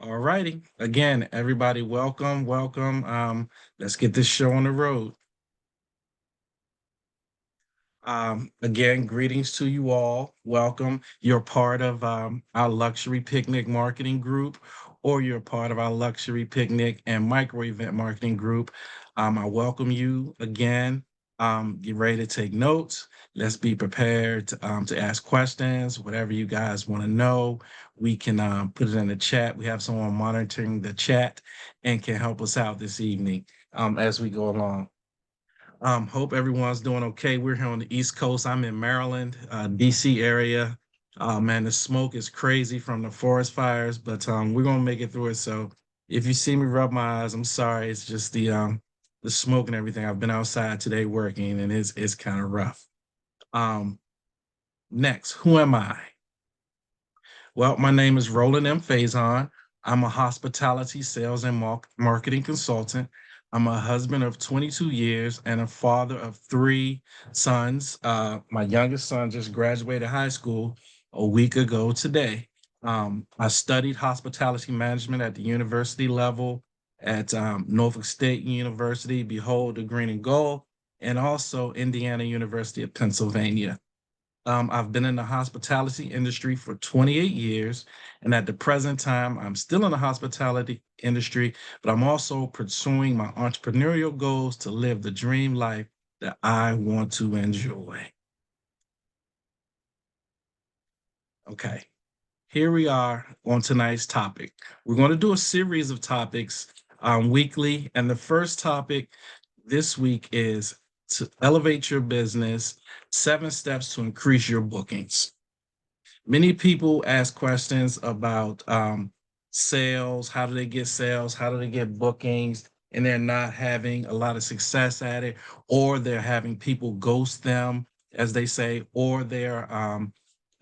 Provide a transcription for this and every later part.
All righty. Again, everybody, welcome, welcome. Let's get this show on the road. Again, greetings to you all. Welcome. You're part of our luxury picnic marketing group, or you're part of our luxury picnic and micro event marketing group. I welcome you again. Get ready to take notes. Let's be prepared to ask questions, whatever you guys want to know. We can put it in the chat. We have someone monitoring the chat and can help us out this evening as we go along. Hope everyone's doing okay. We're here on the East Coast. I'm in Maryland, DC area. Man, the smoke is crazy from the forest fires, but we're gonna make it through it. So if you see me rub my eyes, I'm sorry. It's just the smoke and everything. I've been outside today working, and it's kind of rough. Um, Next, who am I? Well, my name is Roland M. Faison. I'm a hospitality sales and marketing consultant. I'm a husband of 22 years and a father of three sons. My youngest son just graduated high school a week ago today. I studied hospitality management at the university level at Norfolk State University, behold the green and gold, and also Indiana University of Pennsylvania. I've been in the hospitality industry for 28 years, and at the present time, I'm still in the hospitality industry, but I'm also pursuing my entrepreneurial goals to live the dream life that I want to enjoy. Okay, here we are on tonight's topic. We're going to do a series of topics weekly, and the first topic this week is to elevate your business, 7 steps to increase your bookings. Many people ask questions about sales. How do they get sales? How do they get bookings? And they're not having a lot of success at it, or they're having people ghost them, as they say, or they're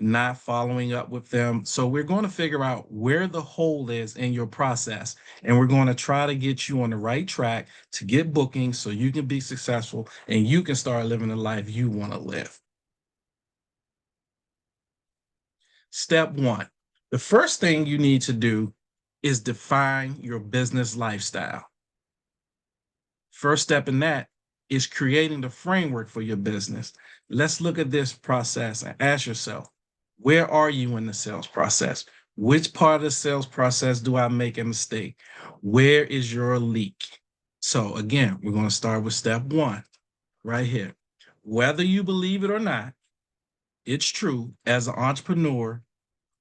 not following up with them. So we're going to figure out where the hole is in your process, and we're going to try to get you on the right track to get bookings so you can be successful and you can start living the life you want to live. Step one, the first thing you need to do is define your business lifestyle. First step in that is creating the framework for your business. Let's look at this process and ask yourself, where are you in the sales process? Which part of the sales process do I make a mistake? Where is your leak? So again, we're going to start with step one right here. Whether you believe it or not, it's true. As an entrepreneur,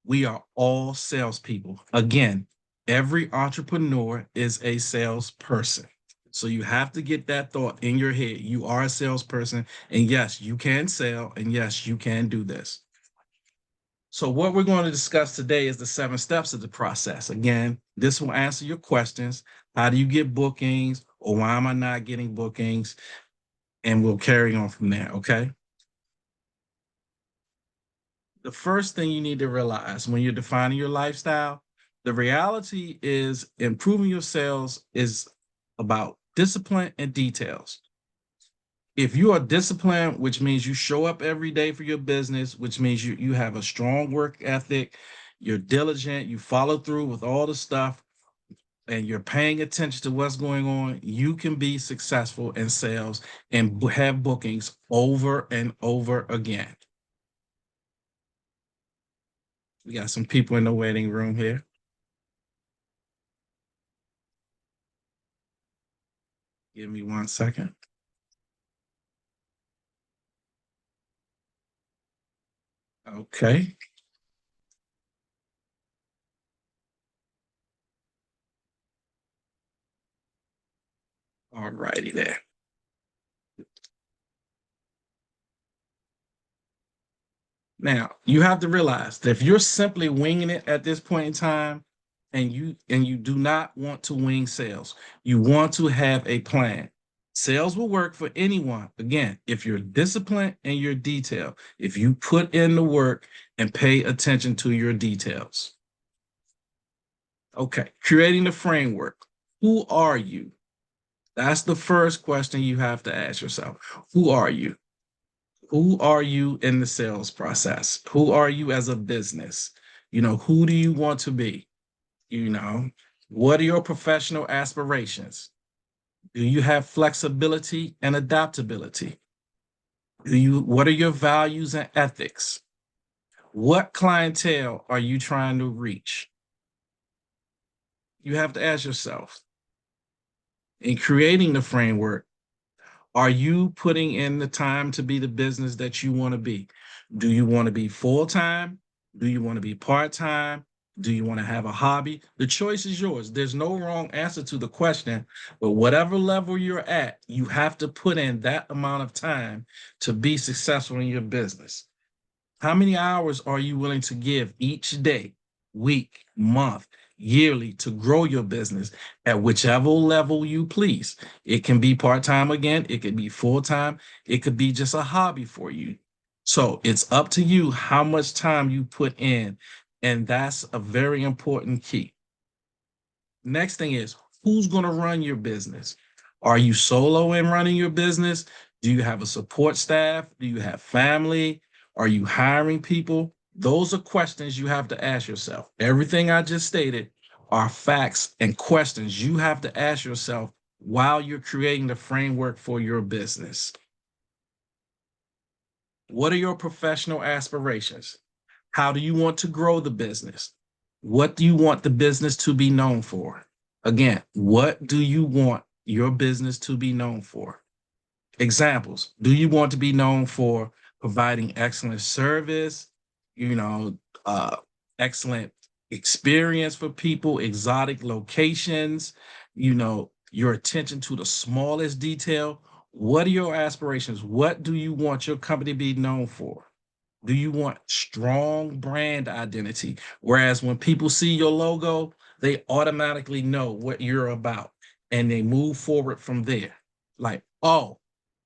we are all salespeople. Again, every entrepreneur is a salesperson. So you have to get that thought in your head. You are a salesperson, and yes, you can sell, and yes, you can do this. So what we're going to discuss today is the 7 steps of the process. Again, this will answer your questions. How do you get bookings, or why am I not getting bookings? And we'll carry on from there, okay? The first thing you need to realize when you're defining your lifestyle, the reality is improving your sales is about discipline and details. If you are disciplined, which means you show up every day for your business, which means you have a strong work ethic, you're diligent, you follow through with all the stuff, and you're paying attention to what's going on, you can be successful in sales and have bookings over and over again. We got some people in the waiting room here. Give me 1 second. Okay. All righty there. Now, you have to realize that if you're simply winging it at this point in time, and you do not want to wing sales, you want to have a plan. Sales will work for anyone. Again, if you're disciplined and you're detailed, if you put in the work and pay attention to your details. Okay, creating the framework. Who are you? That's the first question you have to ask yourself. Who are you? Who are you in the sales process? Who are you as a business? Who do you want to be? You know, what are your professional aspirations? Do you have flexibility and adaptability? What are your values and ethics? What clientele are you trying to reach? You have to ask yourself, in creating the framework, are you putting in the time to be the business that you want to be? Do you want to be full-time? Do you want to be part-time? Do you want to have a hobby? The choice is yours. There's no wrong answer to the question, but whatever level you're at, you have to put in that amount of time to be successful in your business. How many hours are you willing to give each day, week, month, yearly to grow your business at whichever level you please? It can be part-time again, it could be full-time, it could be just a hobby for you. So it's up to you how much time you put in, and that's a very important key. Next thing is, who's going to run your business? Are you solo in running your business? Do you have a support staff? Do you have family? Are you hiring people? Those are questions you have to ask yourself. Everything I just stated are facts and questions you have to ask yourself while you're creating the framework for your business. What are your professional aspirations? How do you want to grow the business? What do you want the business to be known for? Again, what do you want your business to be known for? Examples. Do you want to be known for providing excellent service, you know, excellent experience for people, exotic locations, your attention to the smallest detail? What are your aspirations? What do you want your company to be known for? Do you want strong brand identity? Whereas when people see your logo, they automatically know what you're about and they move forward from there. Like, oh,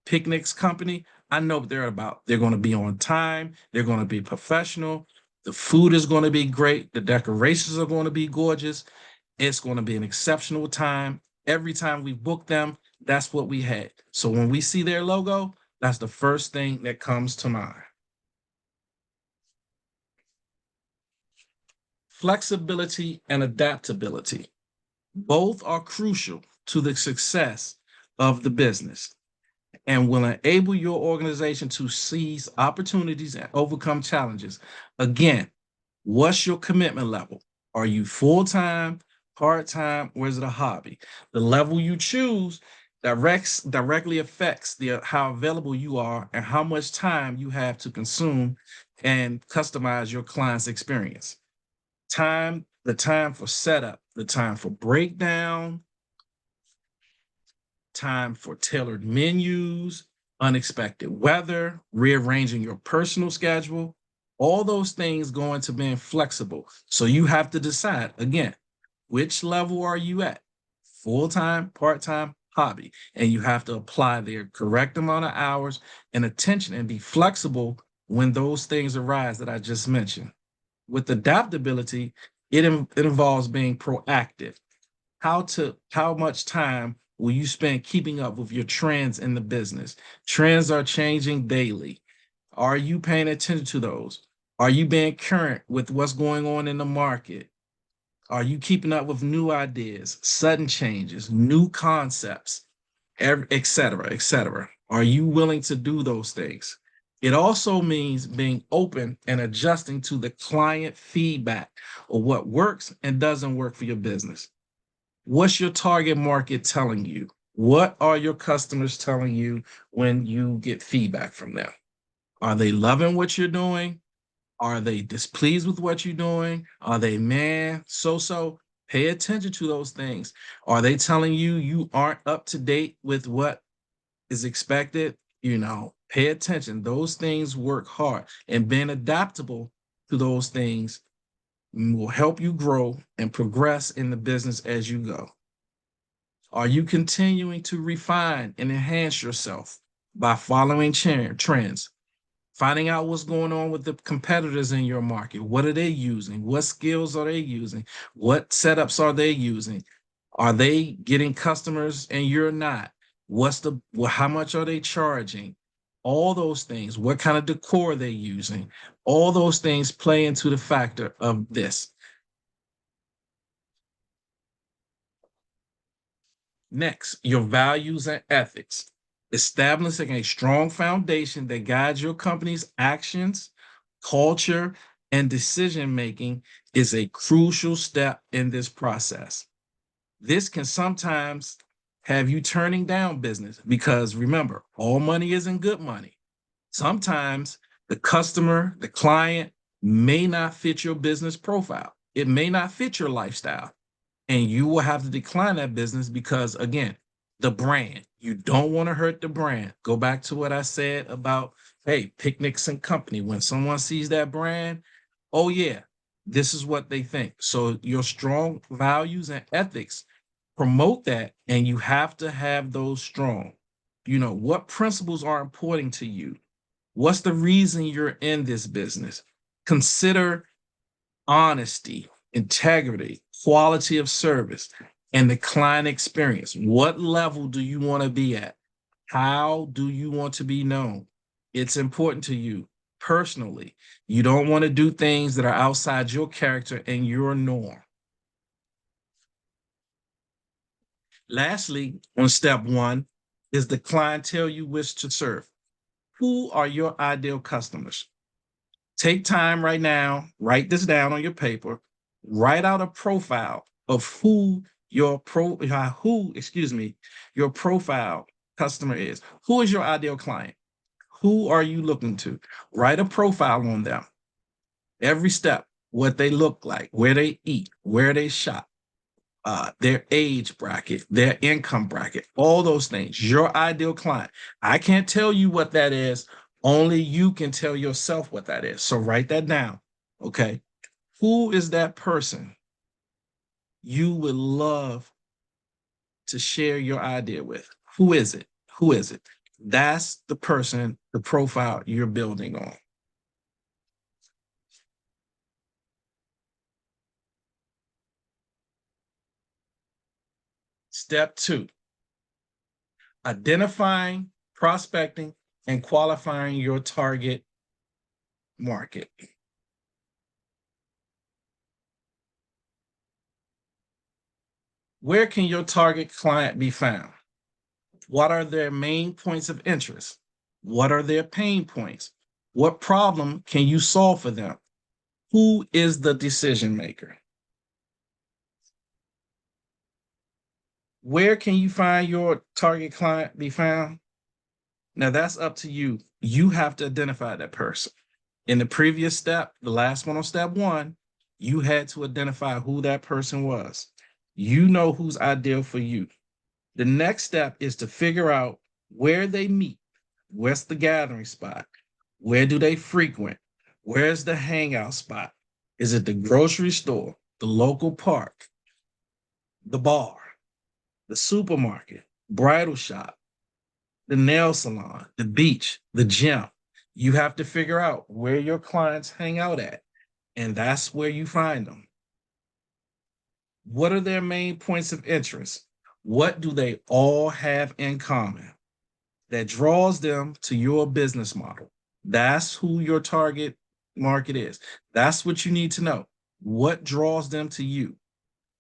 Picnic's company, I know what they're about. They're going to be on time, they're going to be professional, the food is going to be great, the decorations are going to be gorgeous, it's going to be an exceptional time. Every time we book them, that's what we had. So when we see their logo, that's the first thing that comes to mind. Flexibility and adaptability. Both are crucial to the success of the business and will enable your organization to seize opportunities and overcome challenges. Again, what's your commitment level? Are you full-time, part-time, or is it a hobby? The level you choose directly affects how available you are and how much time you have to consume and customize your client's experience. The time for setup, the time for breakdown, time for tailored menus, unexpected weather, rearranging your personal schedule, all those things go into being flexible. So you have to decide again, which level are you at? Full-time, part-time, hobby. And you have to apply the correct amount of hours and attention and be flexible when those things arise that I just mentioned. With adaptability, it involves being proactive. How much time will you spend keeping up with your trends in the business? Trends are changing daily. Are you paying attention to those? Are you being current with what's going on in the market? Are you keeping up with new ideas, sudden changes, new concepts, et cetera, et cetera? Are you willing to do those things? It also means being open and adjusting to the client feedback or what works and doesn't work for your business. What's your target market telling you? What are your customers telling you when you get feedback from them? Are they loving what you're doing? Are they displeased with what you're doing? Are they so? Pay attention to those things. Are they telling you you aren't up to date with what is expected? Pay attention. Those things work hard, and being adaptable to those things will help you grow and progress in the business as you go. Are you continuing to refine and enhance yourself by following trends? Finding out what's going on with the competitors in your market. What are they using? What skills are they using? What setups are they using? Are they getting customers and you're not? How much are they charging? All those things. What kind of decor are they using? All those things play into the factor of this. Next, your values and ethics. Establishing a strong foundation that guides your company's actions, culture, and decision making is a crucial step in this process. This can sometimes have you turning down business because remember, all money isn't good money. Sometimes the customer, the client may not fit your business profile. It may not fit your lifestyle. And you will have to decline that business because, again, the brand, you don't want to hurt the brand. Go back to what I said about, hey, Picnics and Company. When someone sees that brand, oh, yeah, this is what they think. So your strong values and ethics promote that, and you have to have those strong. You know, what principles are important to you? What's the reason you're in this business? Consider honesty, integrity, quality of service, and the client experience. What level do you want to be at? How do you want to be known? It's important to you personally. You don't want to do things that are outside your character and your norm. Lastly, on step one is the clientele you wish to serve. Who are your ideal customers? Take time right now, write this down on your paper, write out a profile of your profile customer is. Who is your ideal client? Who are you looking to? Write a profile on them. Every step, what they look like, where they eat, where they shop, their age bracket, their income bracket, all those things, your ideal client. I can't tell you what that is. Only you can tell yourself what that is. So write that down. Okay. Who is that person you would love to share your idea with? Who is it? Who is it? That's the person, the profile you're building on. Step two, identifying, prospecting, and qualifying your target market. Where can your target client be found? What are their main points of interest? What are their pain points? What problem can you solve for them? Who is the decision maker? Where can you find your target client be found? Now that's up to you. You have to identify that person. In the previous step, the last one on step one, you had to identify who that person was. You know who's ideal for you. The next step is to figure out where they meet. Where's the gathering spot? Where do they frequent? Where's the hangout spot? Is it the grocery store, the local park, the bar, the supermarket, bridal shop, the nail salon, the beach, the gym? You have to figure out where your clients hang out at, and that's where you find them. What are their main points of interest? What do they all have in common that draws them to your business model? That's who your target market is. That's what you need to know. What draws them to you?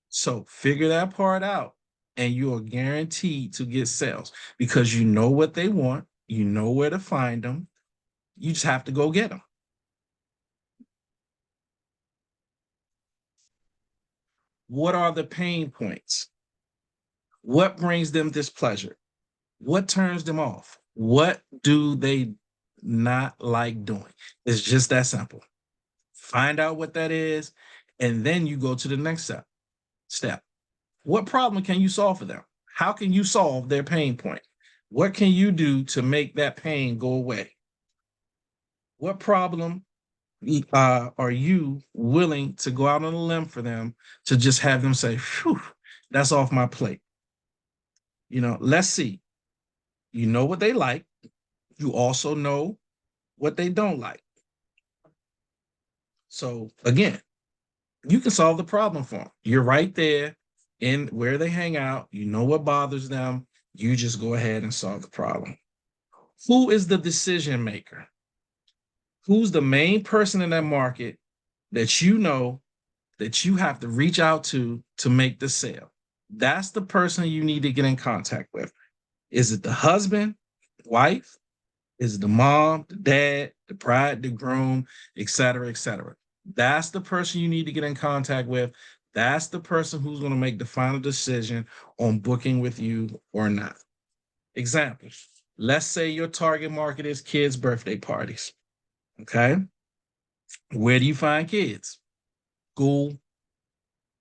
So figure that part out, and you are guaranteed to get sales because you know what they want, you know where to find them. You just have to go get them. What are the pain points? What brings them displeasure? What turns them off? What do they not like doing? It's just that simple. Find out what that is, and then you go to the next step. What problem can you solve for them? How can you solve their pain point? What can you do to make that pain go away? What problem are you willing to go out on a limb for them to just have them say, phew, that's off my plate? You know, let's see. You know what they like. You also know what they don't like. So again, you can solve the problem for them. You're right there in where they hang out. You know what bothers them. You just go ahead and solve the problem. Who is the decision maker? Who's the main person in that market that you know that you have to reach out to make the sale? That's the person you need to get in contact with. Is it the husband, wife? Is it the mom, the dad, the bride, the groom, et cetera, et cetera? That's the person you need to get in contact with. That's the person who's going to make the final decision on booking with you or not. Example, let's say your target market is kids' birthday parties. Okay. Where do you find kids? School,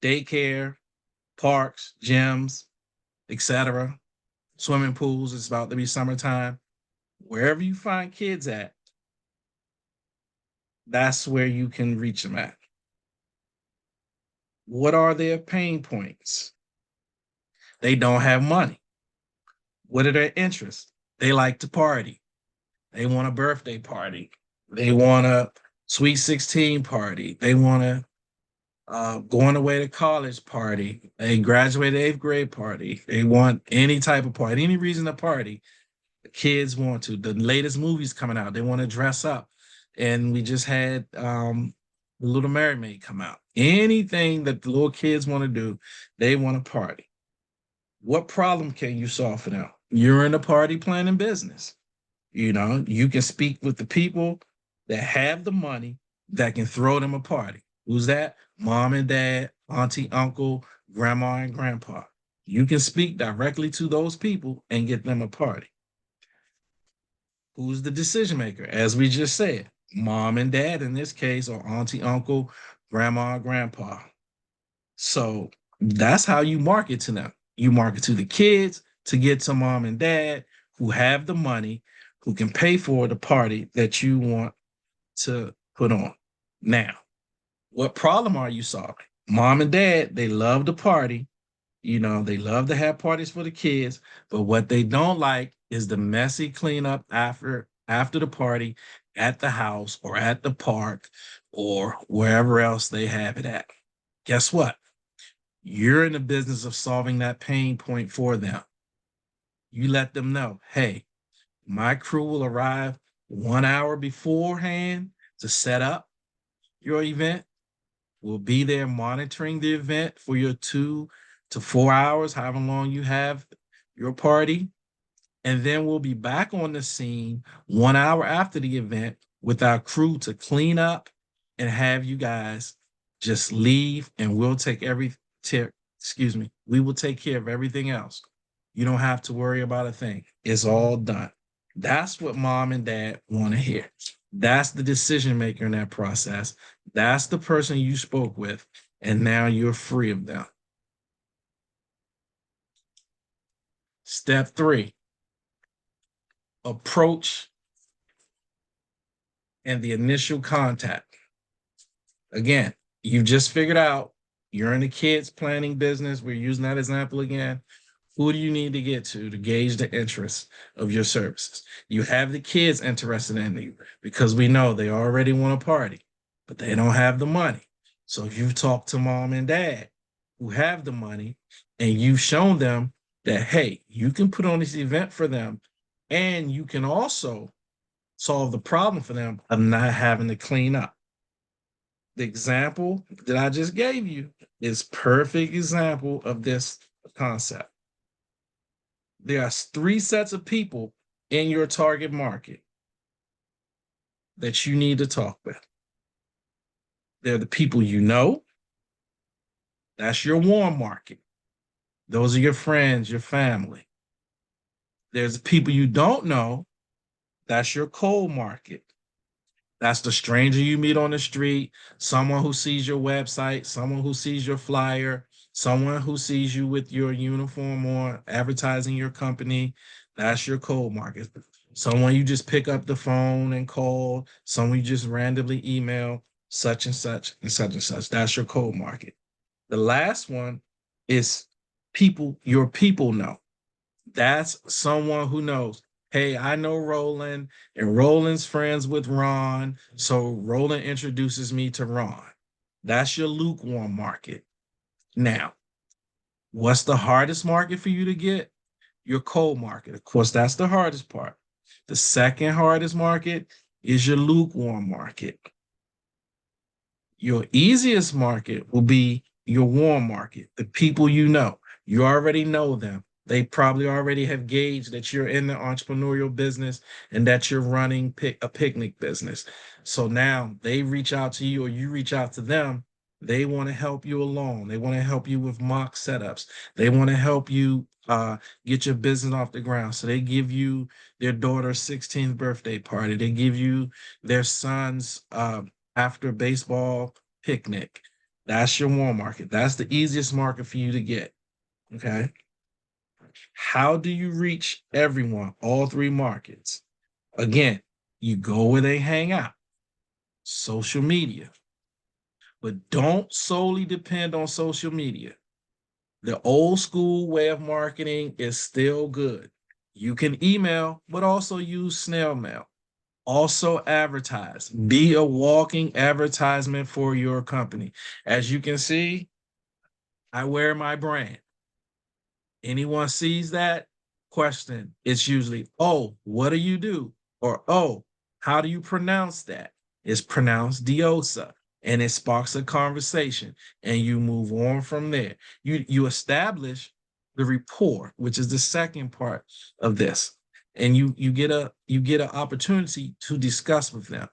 daycare, parks, gyms, etc. Swimming pools. It's about to be summertime. Wherever you find kids at, that's where you can reach them at. What are their pain points? They don't have money. What are their interests? They like to party. They want a birthday party. They want a sweet 16 party. They want a going away to college party. They graduated 8th grade party. They want any type of party, any reason to party. The kids want to. The latest movies coming out, they want to dress up. And we just had The Little Mermaid come out. Anything that the little kids want to do, they want to party. What problem can you solve for them? You're in the party planning business. You know, you can speak with the people that have the money that can throw them a party. Who's that? Mom and dad, auntie, uncle, grandma, and grandpa. You can speak directly to those people and get them a party. Who's the decision maker? As we just said, mom and dad in this case, or auntie, uncle, grandma, grandpa. So that's how you market to them. You market to the kids to get to mom and dad who have the money, who can pay for the party that you want to put on. Now, what problem are you solving? Mom and dad, they love to party. You know, they love to have parties for the kids, but what they don't like is the messy cleanup after the party at the house or at the park or wherever else they have it at. Guess what? You're in the business of solving that pain point for them. You let them know, hey, my crew will arrive 1 hour beforehand to set up your event. We'll be there monitoring the event for your 2 to 4 hours, however long you have your party. And then we'll be back on the scene 1 hour after the event with our crew to clean up and have you guys just leave, and we'll take we will take care of everything else. You don't have to worry about a thing. It's all done. That's what mom and dad want to hear. That's the decision maker in that process. That's the person you spoke with, and now you're free of them. Step 3, approach and the initial contact. Again, you just figured out you're in the kids planning business. We're using that example again. Who do you need to get to gauge the interest of your services? You have the kids interested in you because we know they already want to party, but they don't have the money. So if you've talked to mom and dad who have the money and you've shown them that, hey, you can put on this event for them and you can also solve the problem for them of not having to clean up. The example that I just gave you is perfect example of this concept. There are 3 sets of people in your target market that you need to talk with. They're the people you know. That's your warm market. Those are your friends, your family. There's the people you don't know. That's your cold market. That's the stranger you meet on the street, someone who sees your website, someone who sees your flyer, someone who sees you with your uniform on, advertising your company. That's your cold market. Someone you just pick up the phone and call, someone you just randomly email, such and such and such and such. That's your cold market. The last one is people your people know. That's someone who knows, hey, I know Roland, and Roland's friends with Ron, so Roland introduces me to Ron. That's your lukewarm market. Now, what's the hardest market for you to get? Your cold market. Of course, that's the hardest part. The second hardest market is your lukewarm market. Your easiest market will be your warm market, the people you know. You already know them. They probably already have gauged that you're in the entrepreneurial business and that you're running a picnic business. So now they reach out to you or you reach out to them. They want to help you along. They want to help you with mock setups. They want to help you get your business off the ground. So they give you their daughter's 16th birthday party. They give you their son's after baseball picnic. That's your warm market. That's the easiest market for you to get. Okay. How do you reach everyone, all three markets? Again, you go where they hang out, social media, but don't solely depend on social media. The old school way of marketing is still good. You can email, but also use snail mail. Also advertise. Be a walking advertisement for your company. As you can see, I wear my brand. Anyone sees that question, it's usually, oh, what do you do? Or, oh, how do you pronounce that? It's pronounced diosa. And it sparks a conversation and you move on from there. You establish the rapport, which is the second part of this. And you get an opportunity to discuss with them.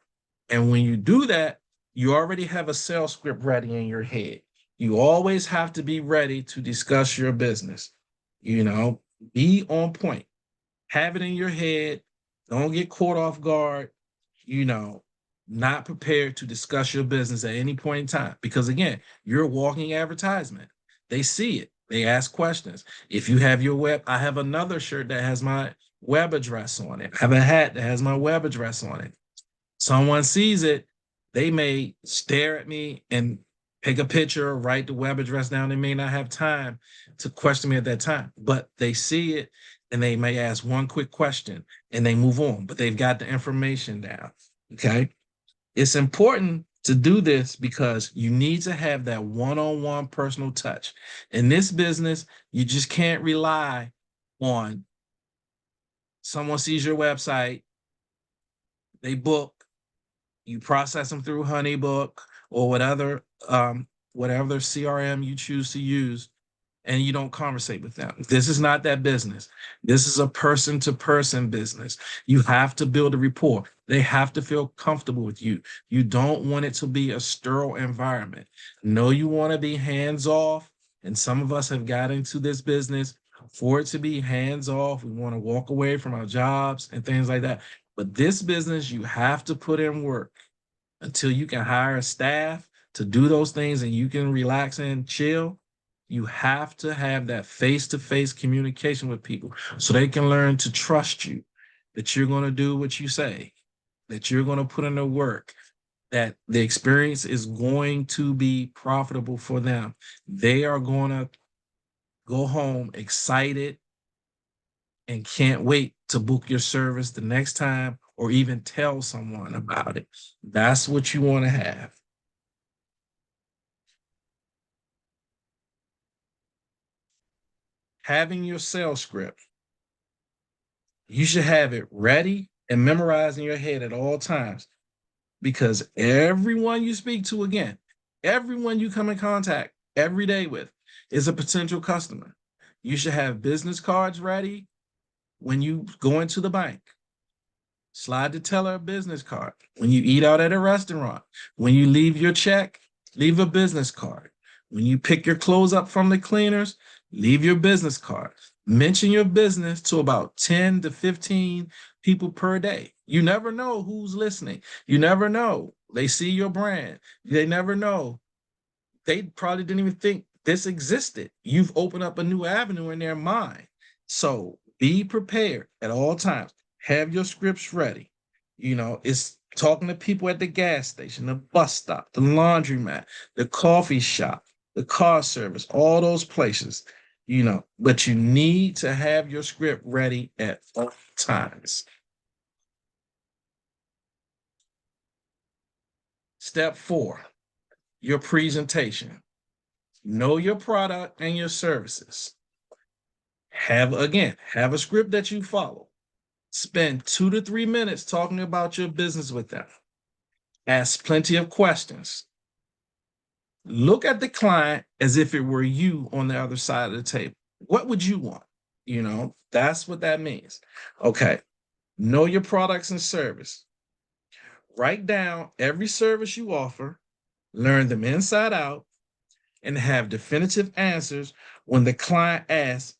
And when you do that, you already have a sales script ready in your head. You always have to be ready to discuss your business. Be on point, have it in your head, don't get caught off guard, you know, not prepared to discuss your business at any point in time. Because again, you're a walking advertisement. They see it, they ask questions. If you have your web, I have another shirt that has my web address on it. I have a hat that has my web address on it. Someone sees it, they may stare at me and take a picture or write the web address down. They may not have time to question me at that time, but they see it and they may ask one quick question and they move on, but they've got the information down. Okay. It's important to do this because you need to have that one-on-one personal touch. In this business, you just can't rely on someone sees your website, they book, you process them through Honeybook or whatever CRM you choose to use, and you don't conversate with them. This is not that business. This is a person-to-person business. You have to build a rapport. They have to feel comfortable with you. You don't want it to be a sterile environment. No, you want to be hands-off, and some of us have got into this business for it to be hands-off. We want to walk away from our jobs and things like that. But this business, you have to put in work until you can hire a staff to do those things and you can relax and chill. You have to have that face-to-face communication with people so they can learn to trust you, that you're going to do what you say, that you're going to put in the work, that the experience is going to be profitable for them. They are going to go home excited and can't wait to book your service the next time or even tell someone about it. That's what you want to have. Having your sales script, you should have it ready and memorized in your head at all times because everyone you speak to, again, everyone you come in contact every day with is a potential customer. You should have business cards ready when you go into the bank. Slide the teller a business card. When you eat out at a restaurant, when you leave your check, leave a business card. When you pick your clothes up from the cleaners, leave your business card. Mention your business to about 10 to 15 people per day. You never know who's listening. You never know. They see your brand. They never know. They probably didn't even think this existed. You've opened up a new avenue in their mind. So be prepared at all times. Have your scripts ready. It's talking to people at the gas station, the bus stop, the laundromat, the coffee shop, the car service, all those places, but you need to have your script ready at all times. Step 4, your presentation. Know your product and your services. Have a script that you follow. Spend 2 to 3 minutes talking about your business with them. Ask plenty of questions. Look at the client as if it were you on the other side of the table. What would you want? That's what that means. Okay. Know your products and service. Write down every service you offer, learn them inside out, and have definitive answers when the client asks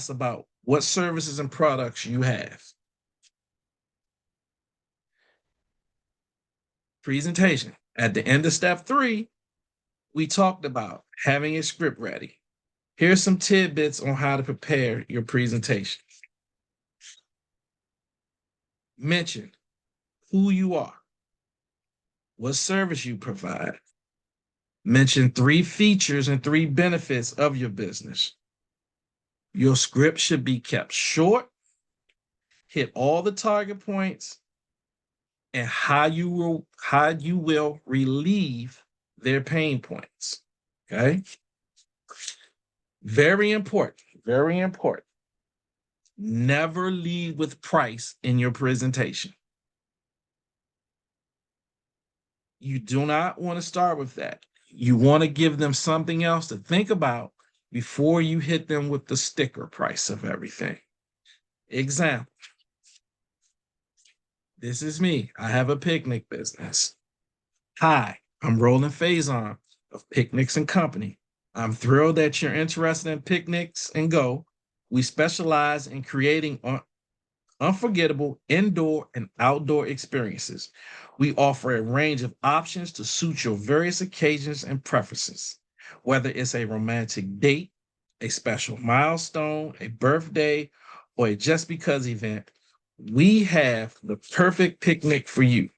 about what services and products you have. Presentation. At the end of step 3, we talked about having a script ready. Here's some tidbits on how to prepare your presentation. Mention who you are, what service you provide. Mention 3 features and 3 benefits of your business. Your script should be kept short, hit all the target points, and how you will relieve their pain points. Okay? Very important. Very important. Never lead with price in your presentation. You do not want to start with that. You want to give them something else to think about before you hit them with the sticker price of everything. Example. This is me. I have a picnic business. Hi, I'm Roland Faison of Picnics and Company. I'm thrilled that you're interested in picnics and go. We specialize in creating unforgettable indoor and outdoor experiences. We offer a range of options to suit your various occasions and preferences, whether it's a romantic date, a special milestone, a birthday, or a just because event. We have the perfect picnic for you.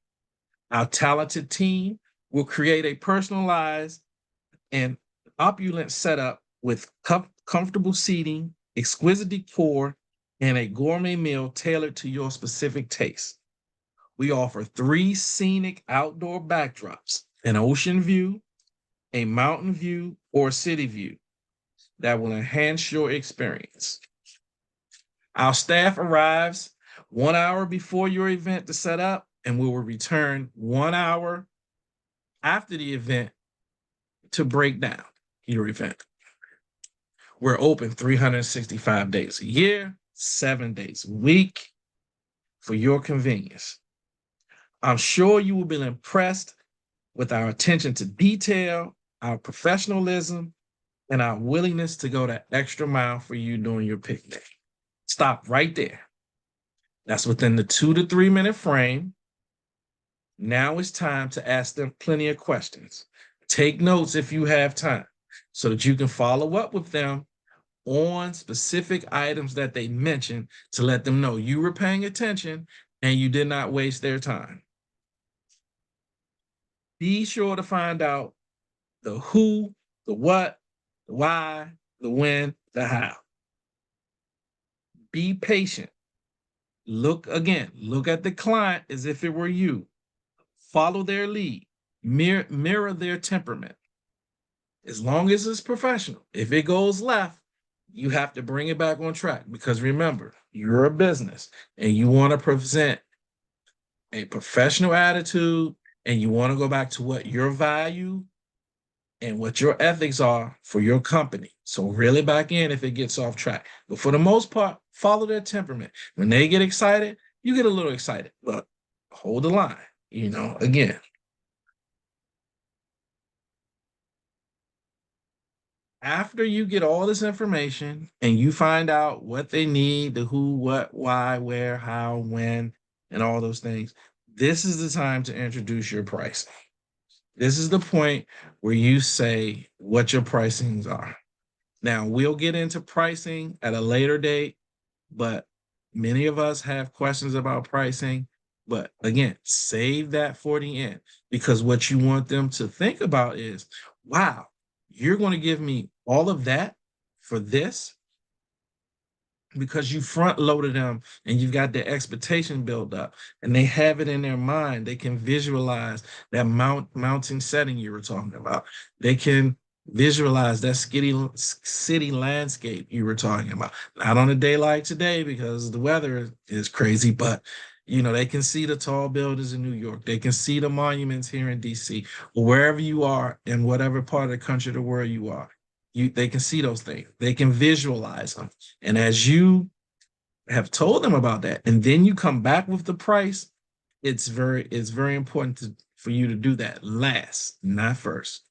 Our talented team will create a personalized and opulent setup with comfortable seating, exquisite decor, and a gourmet meal tailored to your specific taste. We offer 3 scenic outdoor backdrops, an ocean view, a mountain view, or a city view that will enhance your experience. Our staff arrives 1 hour before your event to set up, and we will return 1 hour after the event to break down your event. We're open 365 days a year, 7 days a week for your convenience. I'm sure you will be impressed with our attention to detail, our professionalism, and our willingness to go that extra mile for you during your picnic. Stop right there. That's within the 2 to 3 minute frame. Now it's time to ask them plenty of questions. Take notes if you have time so that you can follow up with them on specific items that they mentioned to let them know you were paying attention and you did not waste their time. Be sure to find out the who, the what, the why, the when, the how. Be patient. Look at the client as if it were you. Follow their lead. Mirror their temperament. As long as it's professional. If it goes left, you have to bring it back on track because remember, you're a business and you want to present a professional attitude and you want to go back to what your value and what your ethics are for your company. So really back in if it gets off track. But for the most part, follow their temperament. When they get excited, you get a little excited, but hold the line, again. After you get all this information and you find out what they need, the who, what, why, where, how, when, and all those things, this is the time to introduce your pricing. This is the point where you say what your pricings are. Now, we'll get into pricing at a later date, but many of us have questions about pricing. But again, save that for the end because what you want them to think about is, wow, you're going to give me all of that for this? Because you front loaded them and you've got their expectation built up and they have it in their mind. They can visualize that mountain setting you were talking about. They can visualize that city landscape you were talking about. Not on a day like today because the weather is crazy, but they can see the tall buildings in New York. They can see the monuments here in DC or wherever you are in whatever part of the country or the world you are. They can see those things. They can visualize them. And as you have told them about that, and then you come back with the price, it's very important for you to do that last, not first.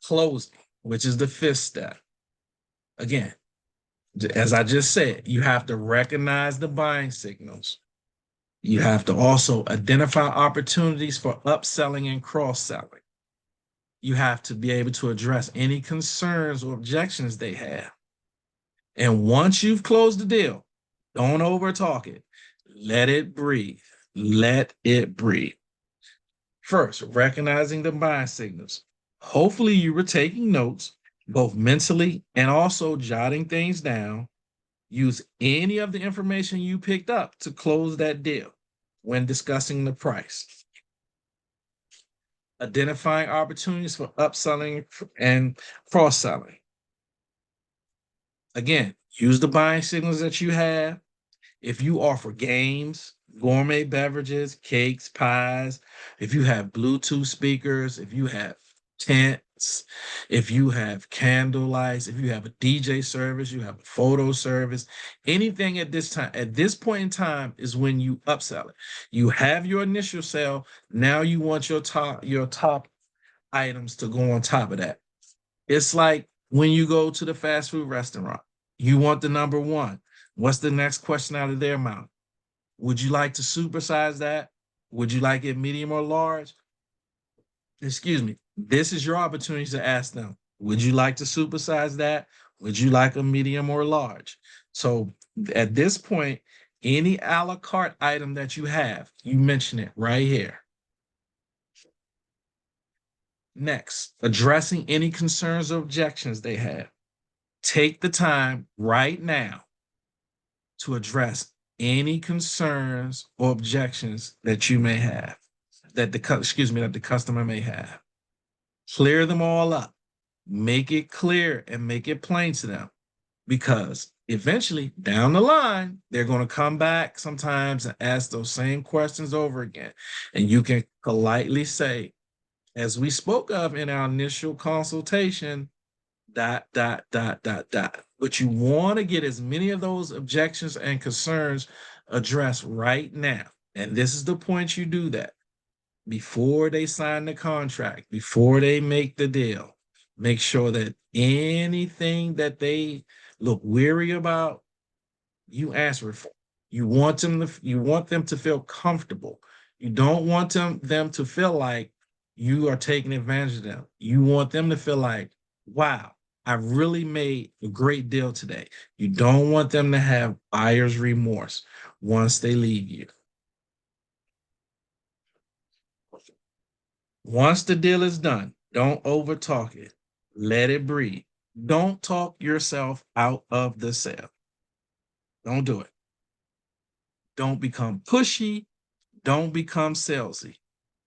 Closing, which is the fifth step. Again, as I just said, you have to recognize the buying signals. You have to also identify opportunities for upselling and cross-selling. You have to be able to address any concerns or objections they have. And once you've closed the deal, don't over talk it. Let it breathe. Let it breathe. First, recognizing the buying signals. Hopefully, you were taking notes, both mentally and also jotting things down. Use any of the information you picked up to close that deal when discussing the price. Identifying opportunities for upselling and cross-selling. Again, use the buying signals that you have. If you offer games, gourmet beverages, cakes, pies, if you have Bluetooth speakers, if you have tents, if you have candle lights, if you have a DJ service, you have a photo service, anything at this point in time is when you upsell it. You have your initial sale. Now you want your top items to go on top of that. It's like when you go to the fast food restaurant, you want the number one. What's the next question out of their mouth? Would you like to supersize that? Would you like it medium or large? Excuse me. This is your opportunity to ask them, would you like to supersize that? Would you like a medium or large? So at this point, any a la carte item that you have, you mention it right here. Next, addressing any concerns or objections they have. Take the time right now to address any concerns or objections that you may have, that the customer may have. Clear them all up. Make it clear and make it plain to them, because eventually down the line, they're going to come back sometimes and ask those same questions over again. And you can politely say, as we spoke of in our initial consultation, ... But you want to get as many of those objections and concerns addressed right now. And this is the point you do that. Before they sign the contract, before they make the deal, make sure that anything that they look weary about, you answer it for. You want them to feel comfortable. You don't want them to feel like you are taking advantage of them. You want them to feel like, wow, I really made a great deal today. You don't want them to have buyer's remorse once they leave you. Once the deal is done, don't over talk it. Let it breathe. Don't talk yourself out of the sale. Don't do it. Don't become pushy. Don't become salesy.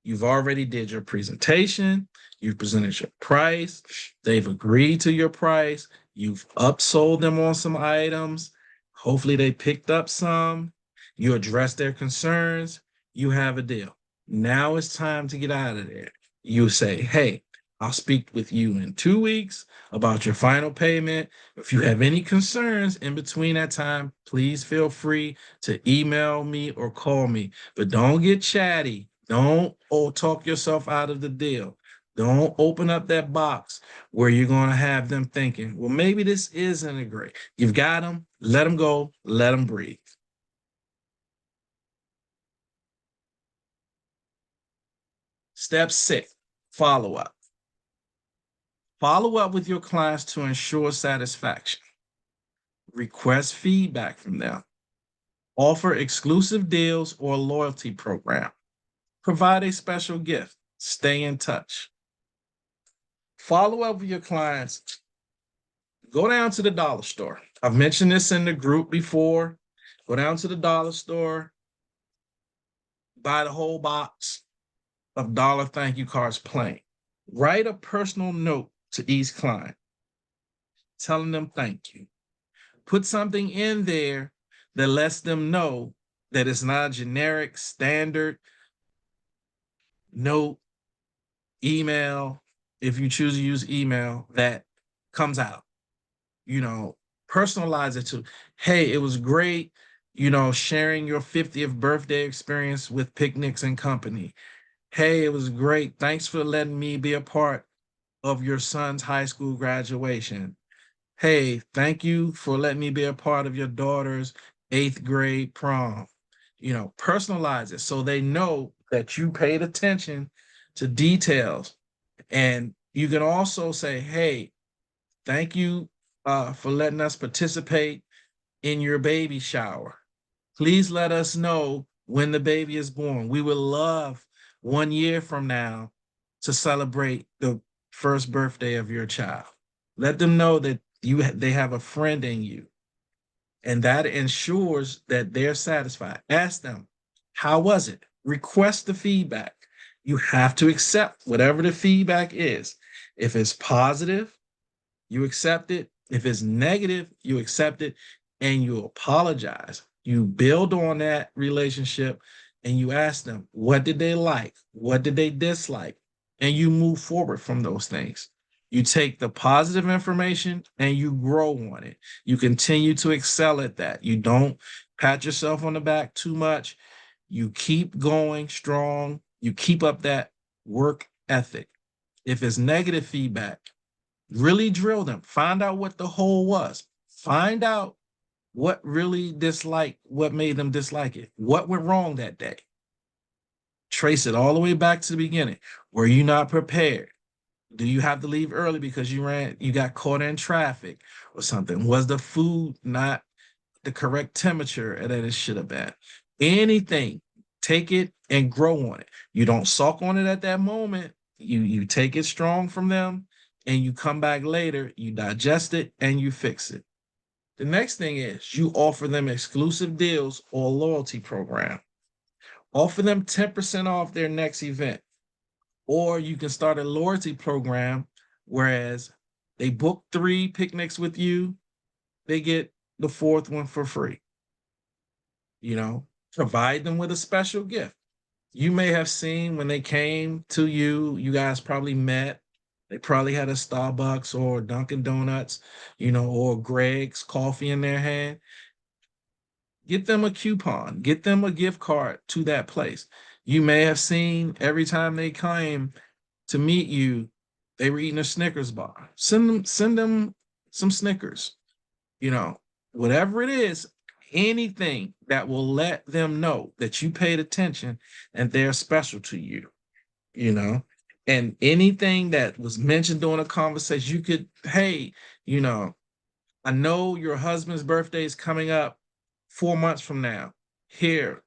You've already did your presentation. You've presented your price. They've agreed to your price. You've upsold them on some items. Hopefully they picked up some. You address their concerns. You have a deal. Now it's time to get out of there. You say, hey, I'll speak with you in 2 weeks about your final payment. If you have any concerns in between that time, please feel free to email me or call me. But don't get chatty. Don't talk yourself out of the deal. Don't open up that box where you're going to have them thinking, well, maybe this isn't a great. You've got them. Let them go. Let them breathe. Step 6, follow up. Follow up with your clients to ensure satisfaction. Request feedback from them. Offer exclusive deals or loyalty program. Provide a special gift. Stay in touch. Follow up with your clients. Go down to the dollar store. I've mentioned this in the group before. Go down to the dollar store. Buy the whole box of dollar thank you cards plain. Write a personal note to each client, telling them thank you. Put something in there that lets them know that it's not a generic standard note, email. if you choose to use email, that comes out. You know, personalize it to, hey, it was great, sharing your 50th birthday experience with Picnics and Company. Hey, it was great. Thanks for letting me be a part of your son's high school graduation. Hey, thank you for letting me be a part of your daughter's eighth grade prom. Personalize it so they know that you paid attention to details. And you can also say, hey, thank you for letting us participate in your baby shower. Please let us know when the baby is born. We would love 1 year from now to celebrate the first birthday of your child. Let them know that they have a friend in you, and that ensures that they're satisfied. Ask them, how was it? Request the feedback. You have to accept whatever the feedback is. If it's positive, you accept it. If it's negative, you accept it and you apologize. You build on that relationship and you ask them, what did they like? What did they dislike? And you move forward from those things. You take the positive information and you grow on it. You continue to excel at that. You don't pat yourself on the back too much. You keep going strong. You keep up that work ethic. If it's negative feedback, really drill them. Find out what the hole was. Find out what really disliked, what made them dislike it. What went wrong that day? Trace it all the way back to the beginning. Were you not prepared? Do you have to leave early because you got caught in traffic or something? Was the food not the correct temperature that it should have been? Anything, take it and grow on it. You don't sulk on it at that moment. You take it strong from them and you come back later, you digest it and you fix it. The next thing is you offer them exclusive deals or a loyalty program. Offer them 10% off their next event. Or you can start a loyalty program, whereas they book 3 picnics with you, they get the 4th one for free. Provide them with a special gift. You may have seen when they came to you, you guys probably met. They probably had a Starbucks or Dunkin' Donuts, or Greg's coffee in their hand. Get them a coupon, get them a gift card to that place. You may have seen every time they came to meet you, they were eating a Snickers bar. Send them some Snickers. Whatever it is, anything that will let them know that you paid attention and they're special to you. And anything that was mentioned during a conversation, you could, hey, I know your husband's birthday is coming up 4 months from now. Here,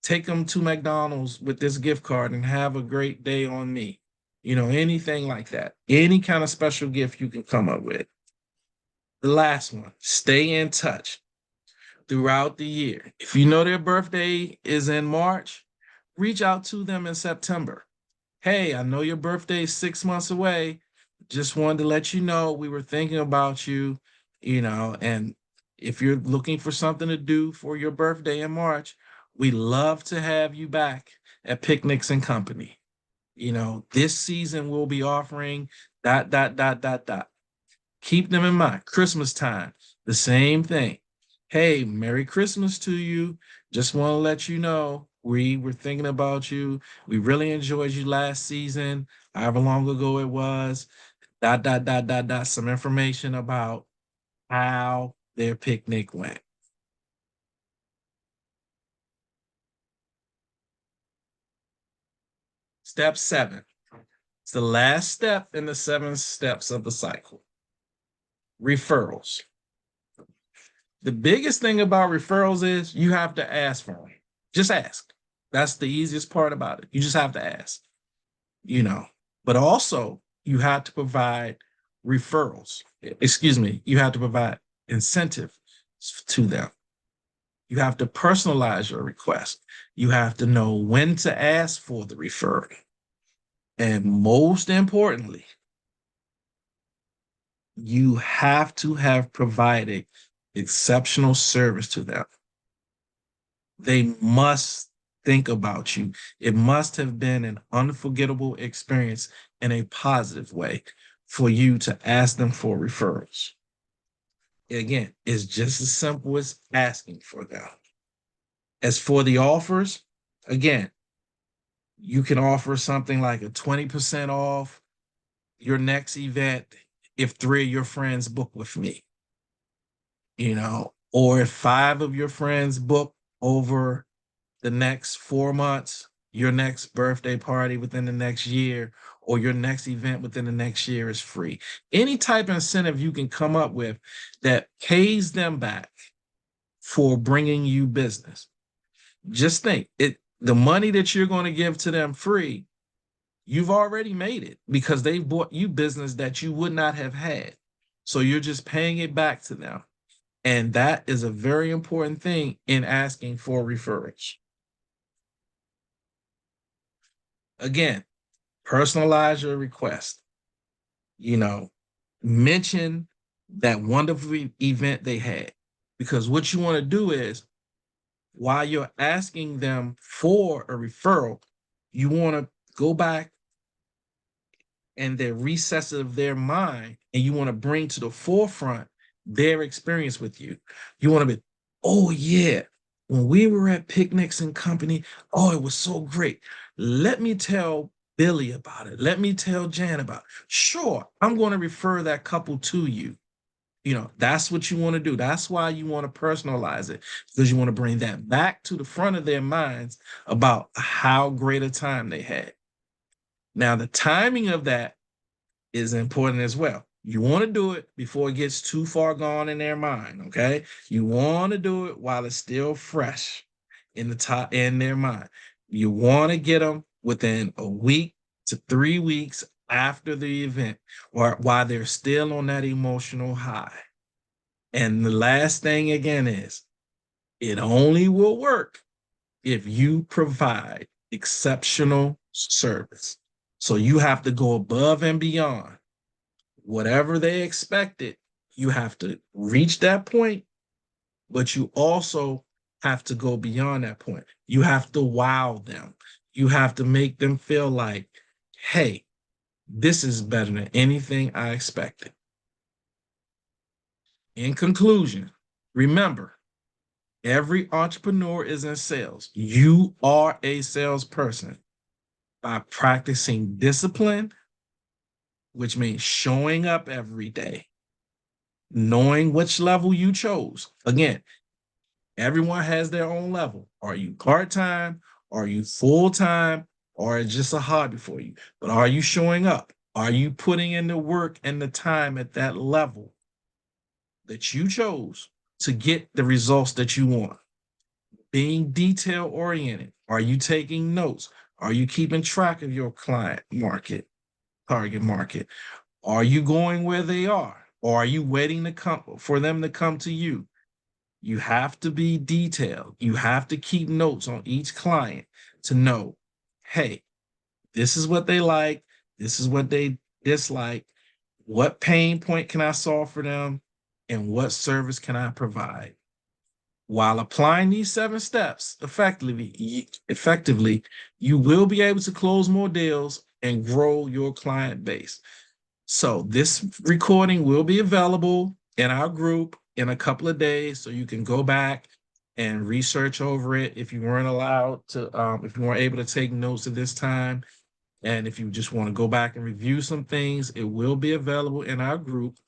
take them to McDonald's with this gift card and have a great day on me. Anything like that. Any kind of special gift you can come up with. The last one, stay in touch throughout the year. If you know their birthday is in March, reach out to them in September. Hey, I know your birthday is 6 months away. Just wanted to let you know we were thinking about you, and if you're looking for something to do for your birthday in March, we love to have you back at Picnics and Company. This season we'll be offering ... Keep them in mind. Christmas time, the same thing. Hey, Merry Christmas to you. Just want to let you know we were thinking about you. We really enjoyed you last season, however long ago it was. ... Some information about how their picnic went. Step 7. It's the last step in the 7 steps of the cycle. Referrals. The biggest thing about referrals is you have to ask for them. Just ask. That's the easiest part about it. You just have to ask, But also, you have to provide referrals. Excuse me. You have to provide incentive to them. You have to personalize your request. You have to know when to ask for the referral. And most importantly, you have to have provided exceptional service to them. They must think about you. It must have been an unforgettable experience in a positive way for you to ask them for referrals. Again, it's just as simple as asking for them. As for the offers, again, you can offer something like a 20% off your next event if 3 of your friends book with me, or if 5 of your friends book over the next 4 months, your next birthday party within the next year, or your next event within the next year is free. Any type of incentive you can come up with that pays them back for bringing you business. Just think the money that you're going to give to them free, you've already made it because they've bought you business that you would not have had. So you're just paying it back to them. And that is a very important thing in asking for referrals. Again, personalize your request. Mention that wonderful event they had. Because what you want to do is, while you're asking them for a referral, you want to go back and the recesses of their mind, and you want to bring to the forefront their experience with you. You want to be, oh yeah, when we were at Picnics and Company, oh, it was so great. Let me tell Billy about it. Let me tell Jan about it. Sure, I'm going to refer that couple to you. That's what you want to do. That's why you want to personalize it, because you want to bring that back to the front of their minds about how great a time they had. Now, the timing of that is important as well. You want to do it before it gets too far gone in their mind, okay? You want to do it while it's still fresh in their mind. You want to get them within a week to 3 weeks after the event, or while they're still on that emotional high. And the last thing again is, it only will work if you provide exceptional service. So you have to go above and beyond. Whatever they expected, you have to reach that point, but you also have to go beyond that point. You have to wow them. You have to make them feel like, hey, this is better than anything I expected. In conclusion, remember, every entrepreneur is in sales. You are a salesperson. By practicing discipline, which means showing up every day, knowing which level you chose. Again, everyone has their own level. Are you part-time? Are you full-time? Or is it just a hobby for you? But are you showing up? Are you putting in the work and the time at that level that you chose to get the results that you want? Being detail-oriented. Are you taking notes? Are you keeping track of your client market, target market? Are you going where they are? Or are you waiting for them to come to you? You have to be detailed. You have to keep notes on each client to know, hey, this is what they like. This is what they dislike. What pain point can I solve for them? And what service can I provide? While applying these 7 steps effectively, you will be able to close more deals and grow your client base. So this recording will be available in our group in a couple of days, so you can go back and research over it if you weren't if you weren't able to take notes at this time. And if you just want to go back and review some things, it will be available in our group.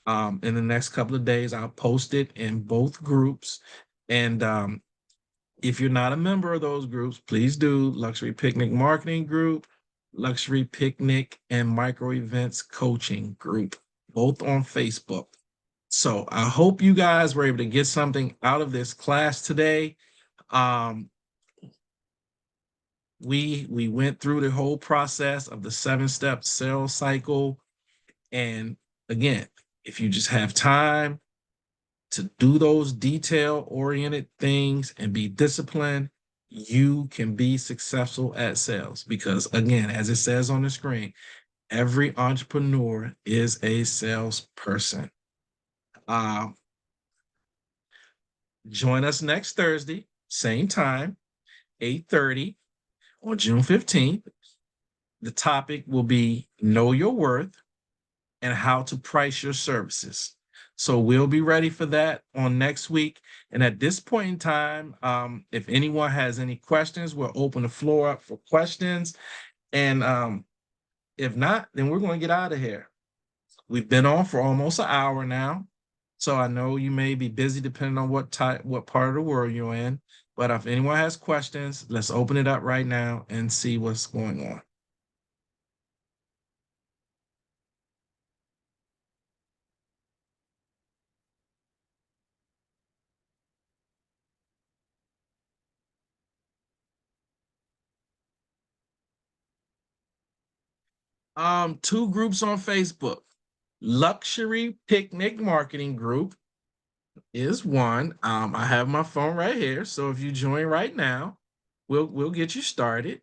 In the next couple of days, I'll post it in both groups. And if you're not a member of those groups, please do. Luxury Picnic Marketing Group, Luxury Picnic and Micro Events Coaching Group, both on Facebook. So I hope you guys were able to get something out of this class today. We went through the whole process of the 7-step sales cycle. And again, if you just have time to do those detail-oriented things and be disciplined, you can be successful at sales. Because again, as it says on the screen, every entrepreneur is a salesperson. Join us next Thursday, same time. 8:30 on June 15th. The topic will be Know Your Worth and How to Price Your Services. So we'll be ready for that on next week. And at this point in time, if anyone has any questions, we'll open the floor up for questions. And if not, then we're going to get out of here. We've been on for almost an hour now. So I know you may be busy depending on what part of the world you're in. But if anyone has questions, let's open it up right now and see what's going on. Two groups on Facebook. Luxury Picnic Marketing Group is one. I have my phone right here. So if you join right now, we'll get you started.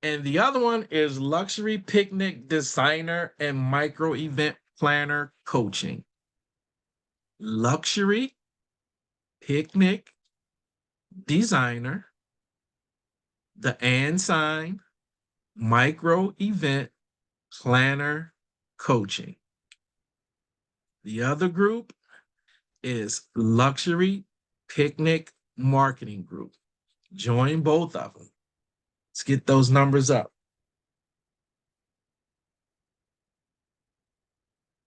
And the other one is Luxury Picnic Designer and Micro Event Planner Coaching. Luxury Picnic Designer, the and sign, Micro Event Planner Coaching. The other group is Luxury Picnic Marketing Group. Join both of them. Let's get those numbers up.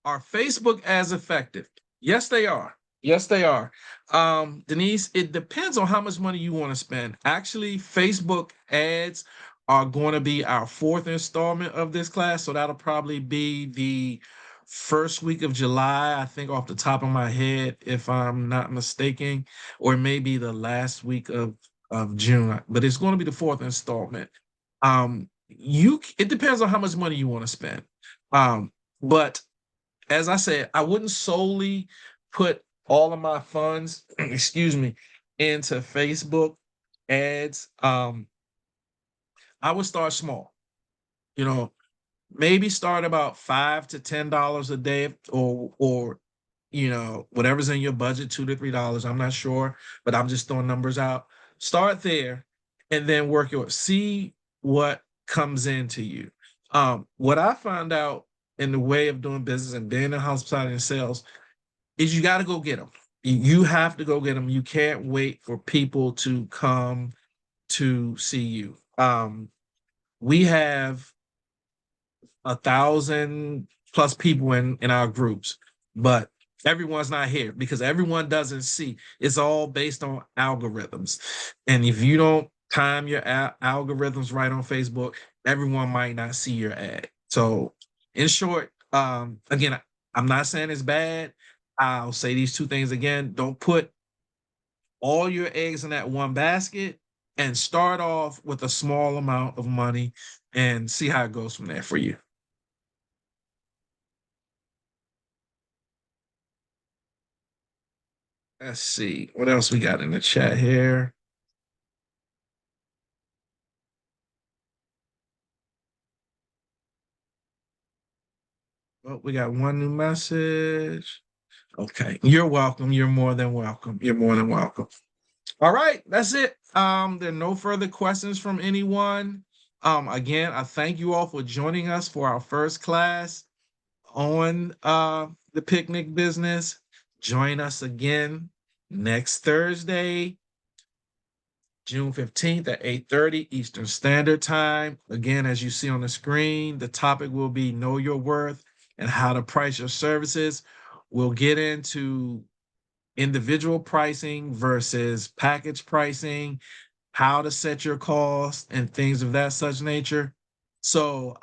Are Facebook ads effective? Yes, they are. Yes, they are. Denise, it depends on how much money you want to spend. Actually, Facebook ads are going to be our fourth installment of this class. So that'll probably be the first week of July, I think off the top of my head, if I'm not mistaken, or maybe the last week of June, but it's going to be the fourth installment. It depends on how much money you want to spend. But as I said, I wouldn't solely put all of my funds, excuse me, into Facebook ads. I would start small, you know, maybe start about $5 to $10 a day or whatever's in your budget, $2 to $3. I'm not sure, but I'm just throwing numbers out. Start there and then work your see what comes into you. What I found out in the way of doing business and being in hospitality and sales is you got to go get them. You have to go get them. You can't wait for people to come to see you. We have 1,000 plus people in our groups, but everyone's not here because everyone doesn't see. It's all based on algorithms. And if you don't time your algorithms right on Facebook, everyone might not see your ad. So in short, again, I'm not saying it's bad. I'll say these two things again. Don't put all your eggs in that one basket and start off with a small amount of money and see how it goes from there for you. Let's see what else we got in the chat here. Oh, we got one new message. Okay, you're welcome. You're more than welcome. You're more than welcome. All right, that's it. There are no further questions from anyone. Again, I thank you all for joining us for our first class on the picnic business. Join us again next Thursday, June 15th at 8:30 Eastern Standard Time. Again, as you see on the screen, the topic will be Know Your Worth and How to Price Your Services. We'll get into individual pricing versus package pricing, how to set your costs, and things of that such nature. So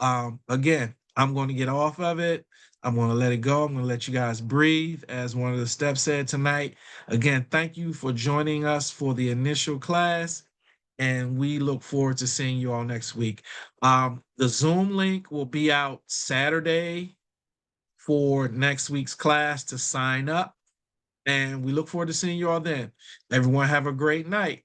again, I'm going to get off of it. I'm going to let it go. I'm going to let you guys breathe, as one of the steps said tonight. Again, thank you for joining us for the initial class, and we look forward to seeing you all next week. The Zoom link will be out Saturday for next week's class to sign up, and we look forward to seeing you all then. Everyone have a great night.